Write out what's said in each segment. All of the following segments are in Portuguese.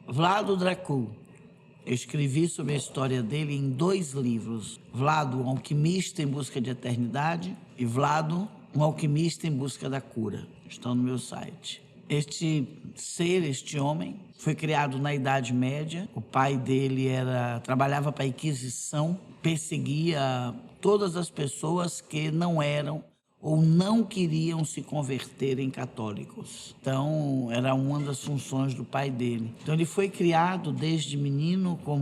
Vlado Dracul. Eu escrevi sobre a história dele em 2 livros. Vlado, um alquimista em busca de eternidade, e Vlado, um alquimista em busca da cura. Estão no meu site. Este ser, este homem, foi criado na Idade Média. O pai dele trabalhava para a Inquisição, perseguia todas as pessoas que não eram ou não queriam se converter em católicos. Então, era uma das funções do pai dele. Então, ele foi criado desde menino com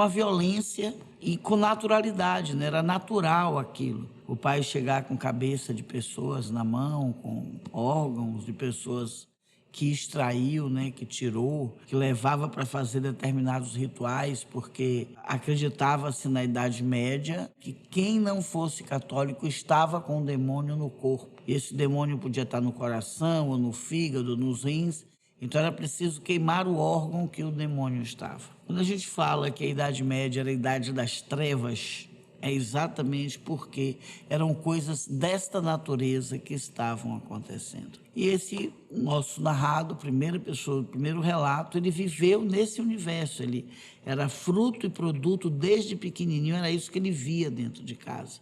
a violência e com naturalidade, né? Era natural aquilo. O pai chegar com cabeça de pessoas na mão, com órgãos de pessoas que extraiu, né, que tirou, que levava para fazer determinados rituais, porque acreditava-se na Idade Média que quem não fosse católico estava com o demônio no corpo. E esse demônio podia estar no coração, ou no fígado, nos rins. Então era preciso queimar o órgão que o demônio estava. Quando a gente fala que a Idade Média era a Idade das Trevas, é exatamente porque eram coisas desta natureza que estavam acontecendo. E esse nosso narrado, primeira pessoa, primeiro relato, ele viveu nesse universo. Ele era fruto e produto desde pequenininho, era isso que ele via dentro de casa.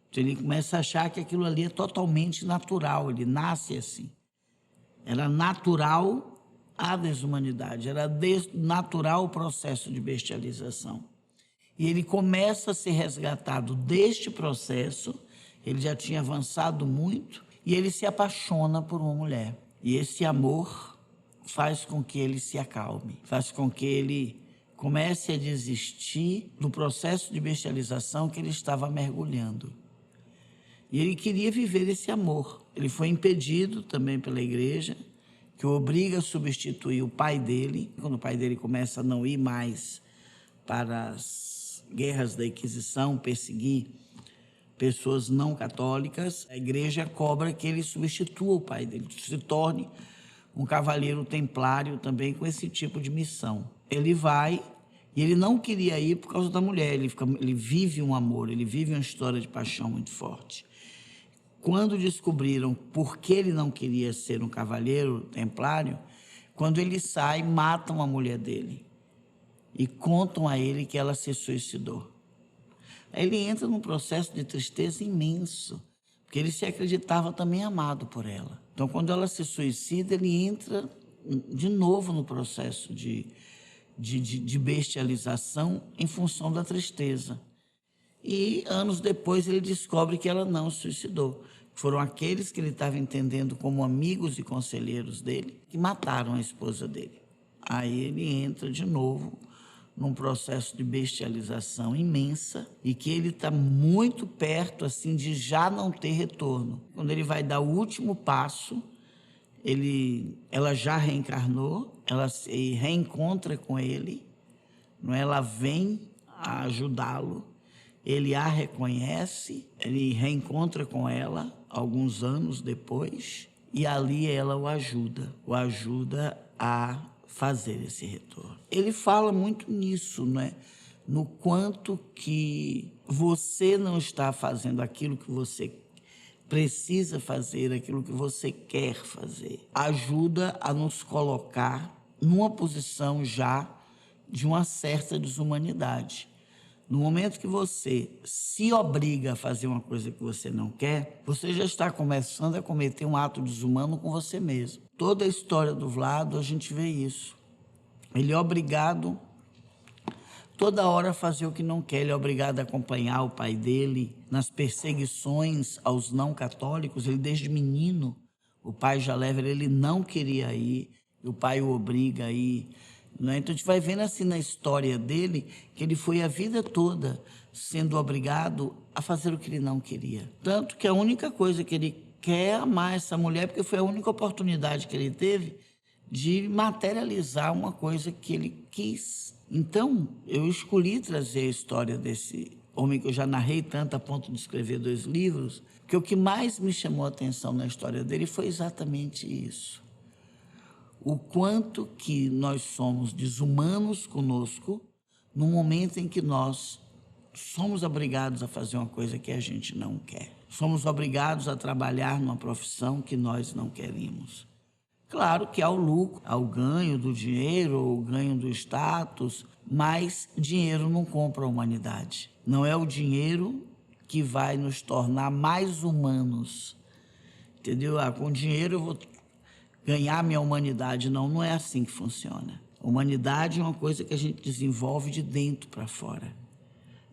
Então ele começa a achar que aquilo ali é totalmente natural, ele nasce assim. Era natural a desumanidade, era natural o processo de bestialização. E ele começa a ser resgatado deste processo, ele já tinha avançado muito, e ele se apaixona por uma mulher. E esse amor faz com que ele se acalme, faz com que ele comece a desistir do processo de bestialização que ele estava mergulhando. E ele queria viver esse amor. Ele foi impedido também pela igreja, que o obriga a substituir o pai dele, quando o pai dele começa a não ir mais para as guerras da Inquisição, perseguir pessoas não católicas, a igreja cobra que ele substitua o pai dele, se torne um cavaleiro templário também com esse tipo de missão. Ele vai, e ele não queria ir por causa da mulher, ele vive um amor, ele vive uma história de paixão muito forte. Quando descobriram por que ele não queria ser um cavaleiro templário, quando ele sai, matam a mulher dele e contam a ele que ela se suicidou. Aí ele entra num processo de tristeza imenso, porque ele se acreditava também amado por ela. Então, quando ela se suicida, ele entra de novo no processo de bestialização em função da tristeza. E anos depois ele descobre que ela não se suicidou. Foram aqueles que ele estava entendendo como amigos e conselheiros dele que mataram a esposa dele. Aí ele entra de novo num processo de bestialização imensa e que ele está muito perto assim de já não ter retorno. Quando ele vai dar o último passo, ela já reencarnou, ela se reencontra com ele, não é? Ela vem a ajudá-lo, ele a reconhece, ele reencontra com ela alguns anos depois e ali ela o ajuda a fazer esse retorno. Ele fala muito nisso, né? No quanto que você não está fazendo aquilo que você precisa fazer, aquilo que você quer fazer. Ajuda a nos colocar numa posição já de uma certa desumanidade. No momento que você se obriga a fazer uma coisa que você não quer, você já está começando a cometer um ato desumano com você mesmo. Toda a história do Vlado, a gente vê isso. Ele é obrigado toda hora a fazer o que não quer, ele é obrigado a acompanhar o pai dele nas perseguições aos não católicos. Ele desde menino, o pai já leva ele não queria ir, e o pai o obriga a ir. Né? Então a gente vai vendo assim na história dele que ele foi a vida toda sendo obrigado a fazer o que ele não queria. Tanto que a única coisa que ele quer é amar essa mulher, porque foi a única oportunidade que ele teve de materializar uma coisa que ele quis. Então, eu escolhi trazer a história desse homem que eu já narrei tanto a ponto de escrever 2 livros, porque o que mais me chamou a atenção na história dele foi exatamente isso. O quanto que nós somos desumanos conosco no momento em que nós somos obrigados a fazer uma coisa que a gente não quer. Somos obrigados a trabalhar numa profissão que nós não queremos. Claro que há o lucro, há o ganho do dinheiro, o ganho do status, mas dinheiro não compra a humanidade. Não é o dinheiro que vai nos tornar mais humanos, entendeu? Com dinheiro eu vou ganhar minha humanidade. Não, não é assim que funciona. Humanidade é uma coisa que a gente desenvolve de dentro para fora.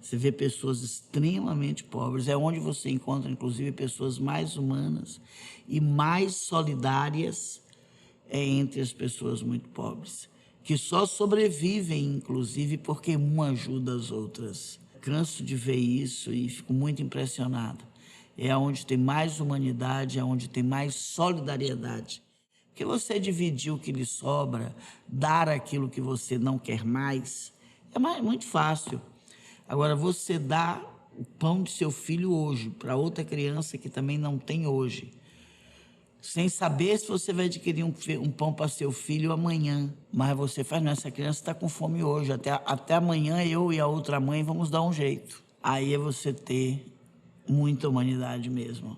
Você vê pessoas extremamente pobres, é onde você encontra, inclusive, pessoas mais humanas e mais solidárias entre as pessoas muito pobres, que só sobrevivem, inclusive, porque uma ajuda as outras. Canso de ver isso e fico muito impressionado. É onde tem mais humanidade, é onde tem mais solidariedade. Porque você dividir o que lhe sobra, dar aquilo que você não quer mais, é muito fácil. Agora, você dá o pão de seu filho hoje para outra criança que também não tem hoje, sem saber se você vai adquirir um pão para seu filho amanhã. Mas você faz, não, essa criança está com fome hoje, até amanhã eu e a outra mãe vamos dar um jeito. Aí é você ter muita humanidade mesmo.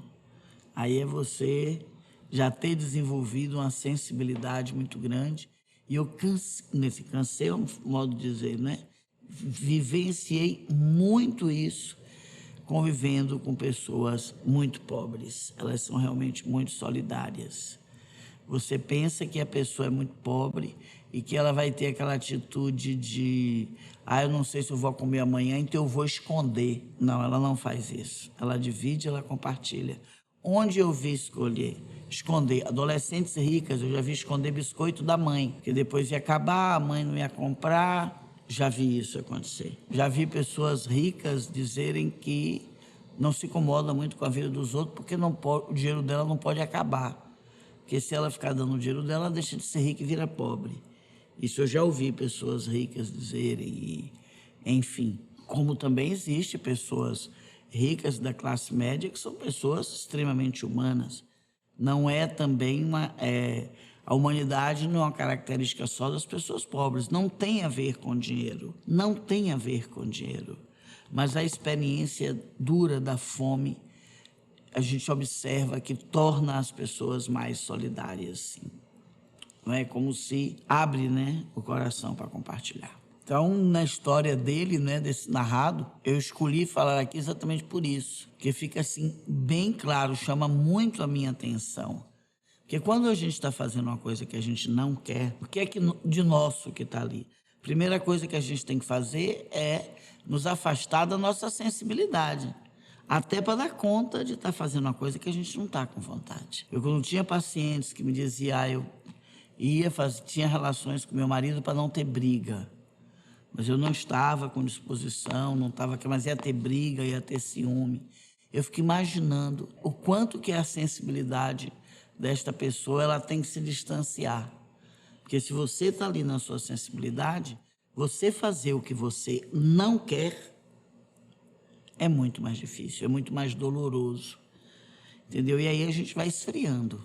Aí é você já ter desenvolvido uma sensibilidade muito grande. E eu cansei é um modo de dizer, né? Vivenciei muito isso convivendo com pessoas muito pobres. Elas são realmente muito solidárias. Você pensa que a pessoa é muito pobre e que ela vai ter aquela atitude de eu não sei se eu vou comer amanhã, então eu vou esconder. Não, ela não faz isso. Ela divide, ela compartilha. Onde eu vi esconder? Adolescentes ricas, eu já vi esconder biscoito da mãe, que depois ia acabar, a mãe não ia comprar. Já vi isso acontecer. Já vi pessoas ricas dizerem que não se incomodam muito com a vida dos outros porque o dinheiro dela não pode acabar. Porque se ela ficar dando o dinheiro dela, ela deixa de ser rica e vira pobre. Isso eu já ouvi pessoas ricas dizerem. Enfim, como também existe pessoas ricas da classe média que são pessoas extremamente humanas. Não é também a humanidade não é uma característica só das pessoas pobres. Não tem a ver com dinheiro. Não tem a ver com dinheiro. Mas a experiência dura da fome, a gente observa que torna as pessoas mais solidárias. Sim. Não é como se abre, né, o coração para compartilhar. Então, na história dele, né, desse narrado, eu escolhi falar aqui exatamente por isso. Porque fica assim bem claro, chama muito a minha atenção. Porque quando a gente está fazendo uma coisa que a gente não quer, o que é de nosso que está ali? A primeira coisa que a gente tem que fazer é nos afastar da nossa sensibilidade. Até para dar conta de estar fazendo uma coisa que a gente não está com vontade. Eu, quando tinha pacientes que me diziam, eu tinha relações com meu marido para não ter briga. Mas eu não estava com disposição, mas ia ter briga, ia ter ciúme. Eu fico imaginando o quanto que é a sensibilidade desta pessoa, ela tem que se distanciar. Porque se você está ali na sua sensibilidade, você fazer o que você não quer é muito mais difícil, é muito mais doloroso. Entendeu? E aí a gente vai esfriando.